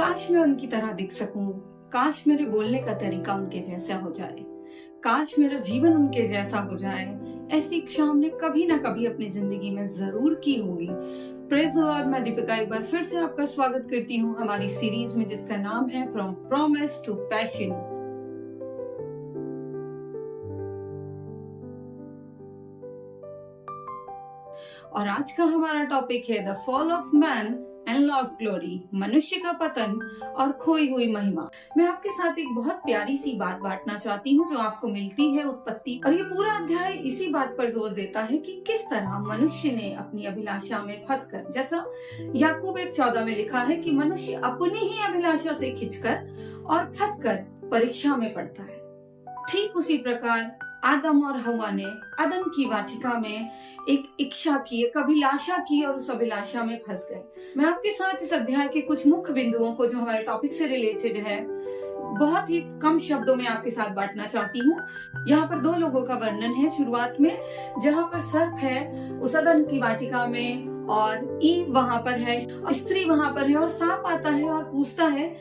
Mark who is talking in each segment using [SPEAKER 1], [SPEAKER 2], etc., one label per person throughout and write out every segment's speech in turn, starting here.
[SPEAKER 1] काश मैं उनकी तरह दिख सकूं, काश मेरे बोलने का तरीका उनके जैसा हो जाए, काश मेरा जीवन उनके जैसा हो जाए। ऐसी इच्छा हमने कभी ना कभी अपनी जिंदगी में जरूर की होगी। Praise the Lord. मैं दीपिका एक बार फिर से आपका स्वागत करती हूँ हमारी सीरीज में, जिसका नाम है फ्रॉम प्रॉमिस टू पैशन। और आज का हमारा टॉपिक है the fall of man and lost glory, मनुष्य का पतन और खोई हुई महिमा। मैं आपके साथ एक बहुत प्यारी सी बात बांटना चाहती हूँ जो आपको मिलती है उत्पत्ति, और ये पूरा अध्याय इसी बात पर जोर देता है कि किस तरह मनुष्य ने अपनी अभिलाषा में फंसकर, जैसा याकूब 1:14 में लिखा है कि मनुष्य अपनी ही अभिलाषा से खिंचकर और फंसकर परीक्षा में पड़ता है। ठीक उसी प्रकार आदम और हवा ने अदन की वाटिका में एक इच्छा की, एक अभिलाषा की और उस अभिलाषा में फंस गए। मैं आपके साथ इस अध्याय के कुछ मुख्य बिंदुओं को, जो हमारे टॉपिक से रिलेटेड है, बहुत ही कम शब्दों में आपके साथ बांटना चाहती हूँ। यहाँ पर 2 लोगों का वर्णन है शुरुआत में, जहाँ पर सर्प है उस अदन की वाटिका में और ईव वहां पर है, स्त्री वहां पर है, और सांप आता है और पूछता है,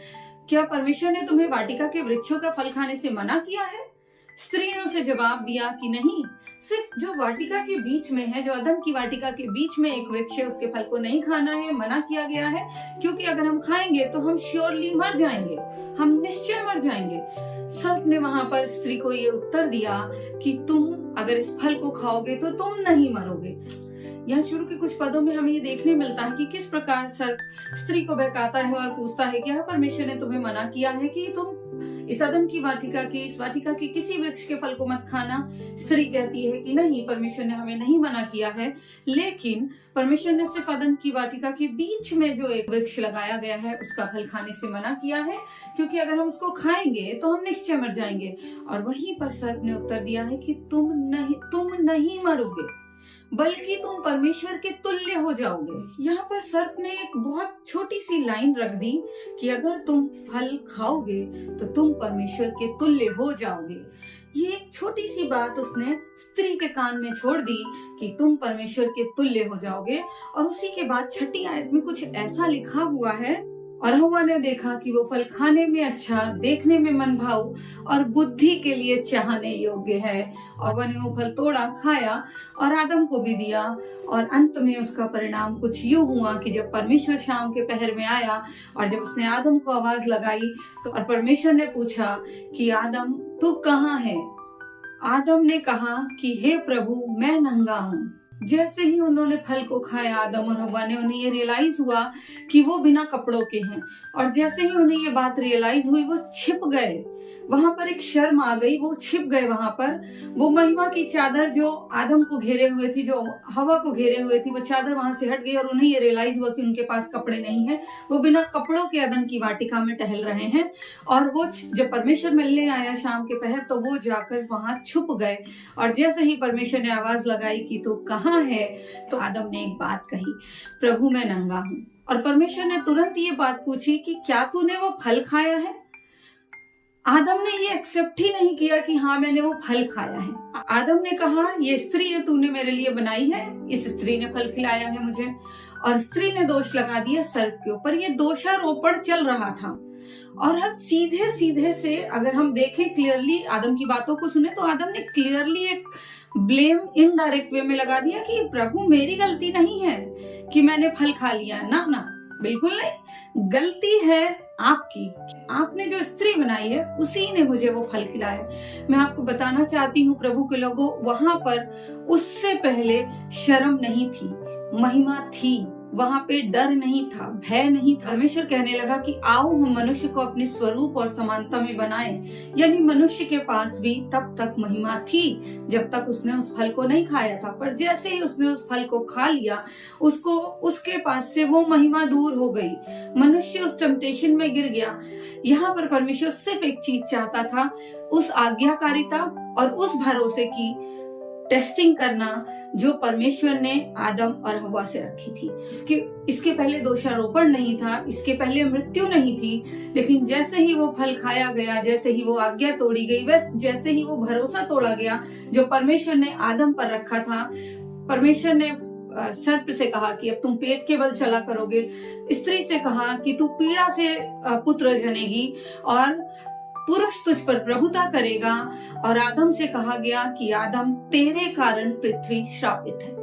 [SPEAKER 1] क्या परमेश्वर ने तुम्हें वाटिका के वृक्षों का फल खाने से मना किया है? स्त्री ने उसे जवाब दिया कि नहीं, सिर्फ जो वाटिका के बीच में है, जो अदन की वाटिका के बीच में एक वृक्ष है, उसके फल को नहीं खाना है, मना किया गया है, क्योंकि अगर हम खाएंगे तो हम श्योरली मर जाएंगे, हम निश्चय मर जाएंगे। सर्प ने वहां पर स्त्री को ये उत्तर दिया कि तुम अगर इस फल को खाओगे तो तुम नहीं मरोगे। यहाँ शुरू के कुछ पदों में हमें ये देखने मिलता है कि किस प्रकार सर्प स्त्री को बहकाता है और पूछता है, क्या परमेश्वर ने तुम्हें मना किया है कि तुम इस अदन की वाटिका की, इस वाटिका के किसी वृक्ष के फल को मत खाना? स्त्री कहती है कि नहीं, परमेश्वर ने हमें नहीं मना किया है, लेकिन परमेश्वर ने सिर्फ अदन की वाटिका के बीच में जो एक वृक्ष लगाया गया है उसका फल खाने से मना किया है, क्योंकि अगर हम उसको खाएंगे तो हम निश्चय मर जाएंगे। और वहीं पर सर्प ने उत्तर दिया है कि तुम नहीं मरोगे, बल्कि तुम परमेश्वर के तुल्य हो जाओगे। यहाँ पर सर्प ने एक बहुत छोटी सी लाइन रख दी कि अगर तुम फल खाओगे तो तुम परमेश्वर के तुल्य हो जाओगे। ये एक छोटी सी बात उसने स्त्री के कान में छोड़ दी कि तुम परमेश्वर के तुल्य हो जाओगे। और उसी के बाद 6ठी आयत में कुछ ऐसा लिखा हुआ है, और हवा ने देखा कि वो फल खाने में अच्छा, देखने में मनभाऊ और बुद्धि के लिए चाहने योग्य है। और हवा ने वो फल तोड़ा, खाया और आदम को भी दिया। और अंत में उसका परिणाम कुछ यूं हुआ कि जब परमेश्वर शाम के पहर में आया और जब उसने आदम को आवाज लगाई तो और परमेश्वर ने पूछा कि आदम तू कहाँ है? आदम ने कहा कि हे प्रभु, मैं नंगा हूँ। जैसे ही उन्होंने फल को खाया, आदम और हवा ने, उन्हें ये रियलाइज हुआ कि वो बिना कपड़ों के हैं। और जैसे ही उन्हें ये बात रियलाइज हुई, वो छिप गए। वहां पर एक शर्म आ गई, वो छिप गए वहां पर। वो महिमा की चादर जो आदम को घेरे हुए थी, जो हवा को घेरे हुए थी, वो चादर वहां से हट गई और उन्हें ये रियलाइज हुआ कि उनके पास कपड़े नहीं है। वो बिना कपड़ों के अदन की वाटिका में टहल रहे हैं। और वो जब परमेश्वर मिलने आया शाम के पहर, तो वो जाकर वहां छुप गए। और जैसे ही परमेश्वर ने आवाज लगाई कि तू कहाँ है, तो आदम ने एक बात कही, प्रभु मैं नंगा हूँ। और परमेश्वर ने तुरंत ये बात पूछी कि क्या तूने वो फल खाया है? आदम ने ये एक्सेप्ट ही नहीं किया कि हाँ मैंने वो फल खाया है। आदम ने कहा, ये स्त्री जो तूने मेरे लिए बनाई है, इस स्त्री ने फल खिलाया है मुझे। और स्त्री ने दोष लगा दिया सर्प के ऊपर। ये दोषारोपण चल रहा था। और अब सीधे सीधे से अगर हम देखें क्लियरली, आदम की बातों को सुने, तो आदम ने क्लियरली एक ब्लेम इनडायरेक्ट वे में लगा दिया कि प्रभु मेरी गलती नहीं है कि मैंने फल खा लिया। ना, बिल्कुल नहीं, गलती है आपकी। आपने जो स्त्री बनाई है उसी ने मुझे वो फल खिलाया। मैं आपको बताना चाहती हूँ प्रभु के लोगों, वहां पर उससे पहले शर्म नहीं थी, महिमा थी। वहां पे डर नहीं था, भय नहीं था। परमेश्वर कहने लगा कि आओ हम मनुष्य को अपने स्वरूप और समानता में बनाएं। यानी मनुष्य के पास भी तब तक महिमा थी जब तक उसने उस फल को नहीं खाया था। पर जैसे ही उसने उस फल को खा लिया, उसके पास से वो महिमा दूर हो गई। मनुष्य उस टेम्पटेशन में गिर गया। यहाँ पर परमेश्वर सिर्फ एक चीज चाहता था, उस आज्ञाकारिता और उस भरोसे की टेस्टिंग करना जो परमेश्वर ने आदम और हवा से रखी थी। इसके पहले दोषारोपण नहीं था, इसके पहले मृत्यु नहीं थी। लेकिन जैसे ही वो फल खाया गया, जैसे ही वो आज्ञा तोड़ी गई, जैसे ही वो भरोसा तोड़ा गया जो परमेश्वर ने आदम पर रखा था, परमेश्वर ने सर्प से कहा कि अब तुम पेट के बल चला करोगे, स्त्री से कहा कि तू पीड़ा से पुत्र जनेगी और पुरुष तुझ पर प्रभुता करेगा, और आदम से कहा गया कि आदम तेरे कारण पृथ्वी श्रापित है।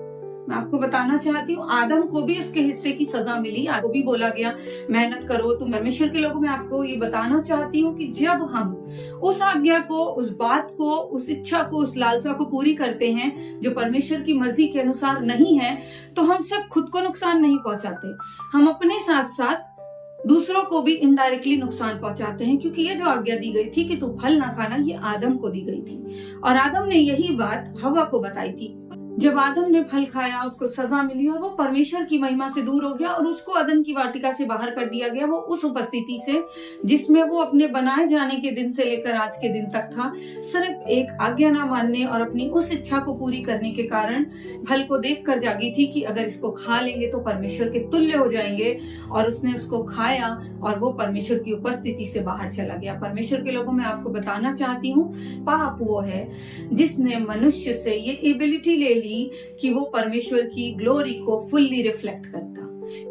[SPEAKER 1] मैं आपको बताना चाहती हूँ, आदम को भी उसके हिस्से की सजा मिली। आदम को भी बोला गया मेहनत करो तुम परमेश्वर के लोगों। मैं आपको ये बताना चाहती हूँ कि जब हम उस आज्ञा को, उस बात को, उस इच्छा को, उस लालसा को पूरी करते हैं जो परमेश्वर की मर्जी के अनुसार नहीं है, तो हम सिर्फ खुद को नुकसान नहीं पहुंचाते, हम अपने साथ साथ दूसरों को भी इनडायरेक्टली नुकसान पहुंचाते हैं। क्योंकि ये जो आज्ञा दी गई थी कि तू फल ना खाना, ये आदम को दी गई थी और आदम ने यही बात हवा को बताई थी। जब आदम ने फल खाया उसको सजा मिली और वो परमेश्वर की महिमा से दूर हो गया और उसको अदन की वाटिका से बाहर कर दिया गया, वो उस उपस्थिति से जिसमें वो अपने बनाए जाने के दिन से लेकर आज के दिन तक था। सिर्फ एक आज्ञा ना मानने और अपनी उस इच्छा को पूरी करने के कारण फल को देखकर जागी थी कि अगर इसको खा लेंगे तो परमेश्वर के तुल्य हो जाएंगे, और उसने उसको खाया और वो परमेश्वर की उपस्थिति से बाहर चला गया। परमेश्वर के लोगों, मैं आपको बताना चाहती हूँ, पाप वो है जिसने मनुष्य से ये एबिलिटी ले ली कि वो परमेश्वर की ग्लोरी को फुल्ली रिफ्लेक्ट करता।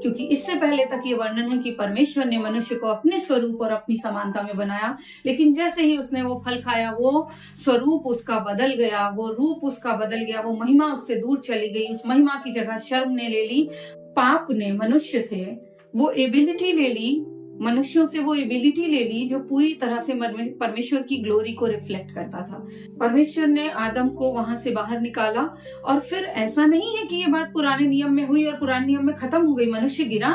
[SPEAKER 1] क्योंकि इससे पहले तक ये वर्णन है कि परमेश्वर ने मनुष्य को अपने स्वरूप और अपनी समानता में बनाया, लेकिन जैसे ही उसने वो फल खाया वो स्वरूप उसका बदल गया, वो रूप उसका बदल गया, वो महिमा उससे दूर चली गई। उस महिमा की जगह शर्म ने ले ली। पाप ने मनुष्य से वो एबिलिटी ले ली, मनुष्यों से वो एबिलिटी ले ली जो पूरी तरह से परमेश्वर की ग्लोरी को रिफ्लेक्ट करता था। परमेश्वर ने आदम को वहां से बाहर निकाला, और फिर ऐसा नहीं है कि ये बात पुराने नियम में हुई और पुराने नियम में खत्म हो गई। मनुष्य गिरा,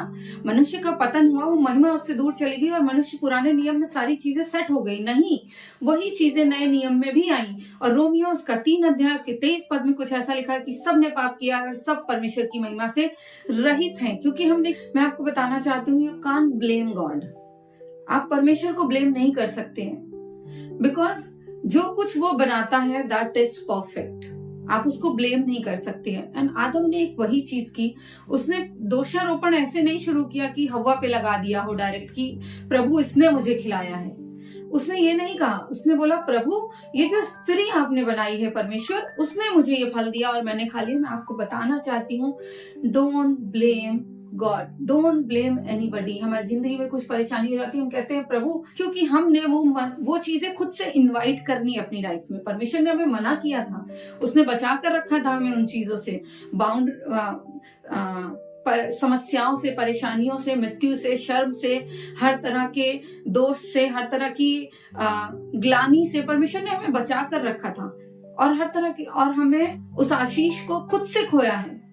[SPEAKER 1] मनुष्य का पतन हुआ, वो महिमा उससे दूर चली गई और मनुष्य पुराने नियम में सारी चीजें सेट हो गई। नहीं, वही चीजें नए नियम में भी आई। और रोमियो उसका 3 अध्याय उसके 23 पद में कुछ ऐसा लिखा है कि सब ने पाप किया और सब परमेश्वर की महिमा से रहित हैं। क्योंकि मैं आपको बताना चाहती हूँ, यू कांट ब्लेम गॉड। आप परमेश्वर को ब्लेम नहीं कर सकते हैं, बिकॉज जो कुछ वो बनाता है दैट इज परफेक्ट। आप उसको ब्लेम नहीं कर सकते हैं। एंड आदम ने एक वही चीज की, उसने दोषारोपण ऐसे नहीं शुरू किया कि हवा पे लगा दिया हो डायरेक्ट कि प्रभु इसने मुझे खिलाया है। उसने ये नहीं कहा, उसने बोला प्रभु ये जो स्त्री आपने बनाई है परमेश्वर, उसने मुझे ये फल दिया और मैंने खा लिया। मैं आपको बताना चाहती हूँ, don't blame God, don't blame anybody. हमारी जिंदगी में कुछ परेशानी हो जाती है, हम कहते हैं प्रभु क्योंकि हमने वो चीजें खुद से इनवाइट करनी अपनी लाइफ में। परमेश्वर ने हमें मना किया था, उसने बचा कर रखा था हमें उन चीजों से, समस्याओं से, परेशानियों से, मृत्यु से, शर्म से, हर तरह के दोष से, हर तरह की ग्लानि से परमेश्वर ने हमें बचा कर रखा था। और हर तरह की, और हमें उस आशीष को खुद से खोया है।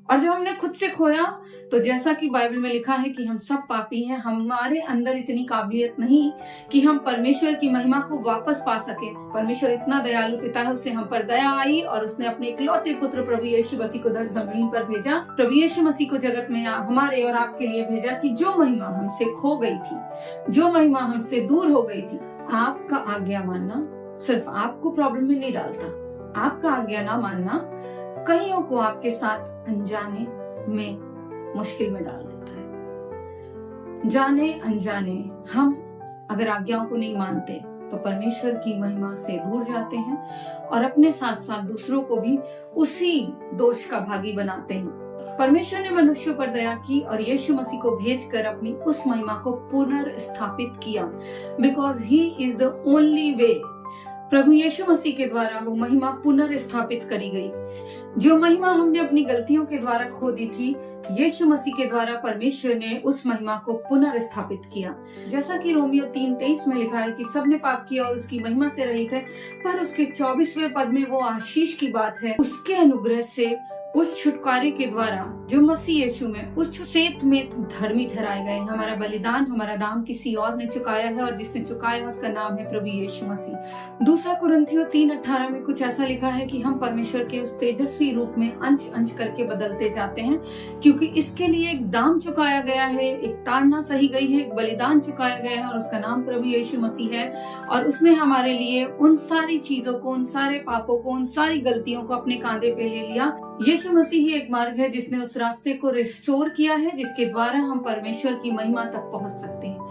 [SPEAKER 1] और जब हमने खुद से खोया तो जैसा कि बाइबल में लिखा है कि हम सब पापी हैं, हमारे अंदर इतनी काबिलियत नहीं कि हम परमेश्वर की महिमा को वापस पा सके। परमेश्वर इतना दयालु पिता है, उससे हम पर दया आई और उसने अपने इकलौते पुत्र प्रभु यीशु मसीह को जमीन पर भेजा। प्रभु यीशु मसीह को जगत में हमारे और आपके लिए भेजा कि जो महिमा हमसे खो गई थी, जो महिमा हमसे दूर हो गई थी, आपका आज्ञा मानना सिर्फ आपको प्रॉब्लम में नहीं डालता। आपका आज्ञा ना मानना कईयों को आपके साथ अनजाने में मुश्किल में डाल देता है। जाने अनजाने हम अगर आज्ञाओं को नहीं मानते तो परमेश्वर की महिमा से दूर जाते हैं और अपने साथ साथ दूसरों को भी उसी दोष का भागी बनाते हैं। परमेश्वर ने मनुष्यों पर दया की और यीशु मसीह को भेजकर अपनी उस महिमा को पुनर्स्थापित किया, because he is the only way. प्रभु यीशु मसीह के द्वारा वो महिमा पुनर्स्थापित करी गई। जो महिमा हमने अपनी गलतियों के द्वारा खो दी थी, यीशु मसीह के द्वारा परमेश्वर ने उस महिमा को पुनर्स्थापित किया। जैसा कि रोमियो 3:23 में लिखा है कि सबने पाप किया और उसकी महिमा से रहित है। पर उसके 24वें पद में वो आशीष की बात है, उसके अनुग्रह से, उस छुटकारे के द्वारा जो मसीह यीशु में उस सेत में धर्मी ठहराए गए। हमारा बलिदान, हमारा दाम किसी और ने चुकाया है और जिसने चुकाया है उसका नाम है प्रभु यीशु मसीह। दूसरा कुरिन्थियों 3:18 में कुछ ऐसा लिखा है कि हम परमेश्वर के उस तेजस्वी रूप में अंश अंश करके बदलते जाते हैं, क्योंकि इसके लिए एक दाम चुकाया गया है, एक ताड़ना सही गई है, एक बलिदान चुकाया गया है और उसका नाम प्रभु यीशु मसीह है। और उसने हमारे लिए उन सारी चीजों को, उन सारे पापों को, उन सारी गलतियों को अपने कांधे पे ले लिया। यीशु मसीह ही एक मार्ग है जिसने उस रास्ते को रिस्टोर किया है, जिसके द्वारा हम परमेश्वर की महिमा तक पहुंच सकते हैं।